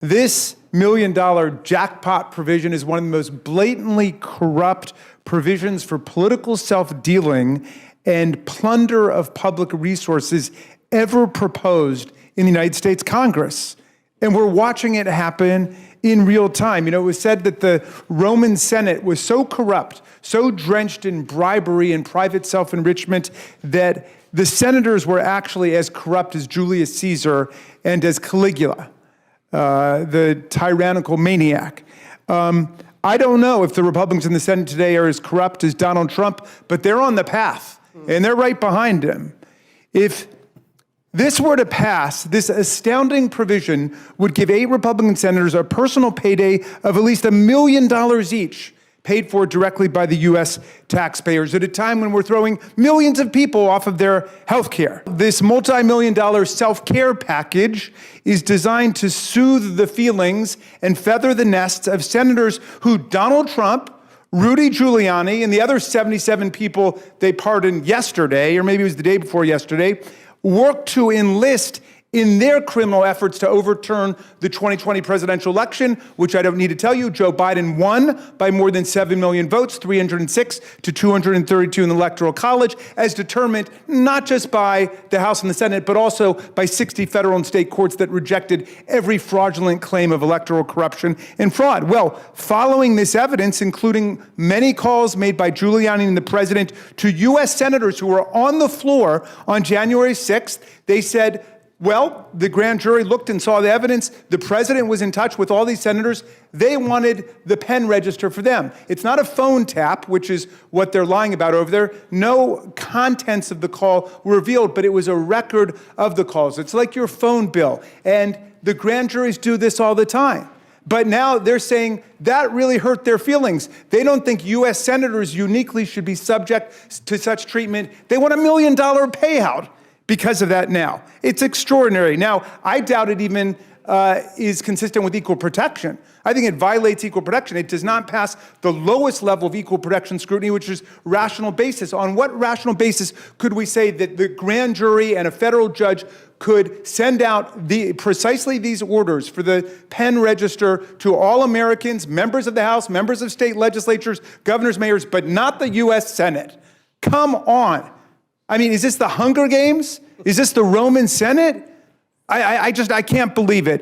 This $1 million jackpot provision is one of the most blatantly corrupt provisions for political self-dealing and plunder of public resources ever proposed in the United States Congress. And we're watching it happen in real time. You know, it was said that the Roman Senate was so corrupt, so drenched in bribery and private self-enrichment, that the senators were actually as corrupt as Julius Caesar and as Caligula, the tyrannical maniac. I don't know if the Republicans in the Senate today are as corrupt as Donald Trump, but they're on the path, and they're right behind him. If this were to pass, this astounding provision would give 8 Republican senators a personal payday of at least $1 million each, paid for directly by the U.S. taxpayers at a time when we're throwing millions of people off of their health care. This multi-million-dollar self-care package is designed to soothe the feelings and feather the nests of senators who Donald Trump, Rudy Giuliani, and the other 77 people they pardoned yesterday, or maybe it was the day before yesterday, worked to enlist in their criminal efforts to overturn the 2020 presidential election, which I don't need to tell you, Joe Biden won by more than 7 million votes, 306 to 232 in the Electoral College, as determined not just by the House and the Senate, but also by 60 federal and state courts that rejected every fraudulent claim of electoral corruption and fraud. Well, following this evidence, including many calls made by Giuliani and the president to U.S. senators who were on the floor on January 6th, they said, well, the grand jury looked and saw the evidence. The president was in touch with all these senators. They wanted the pen register for them. It's not a phone tap, which is what they're lying about over there. No contents of the call were revealed, but it was a record of the calls. It's like your phone bill. And the grand juries do this all the time. But now they're saying that really hurt their feelings. They don't think U.S. senators uniquely should be subject to such treatment. They want $1 million payout because of that now. It's extraordinary. Now, I doubt it even is consistent with equal protection. I think it violates equal protection. It does not pass the lowest level of equal protection scrutiny, which is rational basis. On what rational basis could we say that the grand jury and a federal judge could send out precisely these orders for the pen register to all Americans, members of the House, members of state legislatures, governors, mayors, but not the U.S. Senate? Come on. I mean, is this the Hunger Games? Is this the Roman Senate? I can't believe it.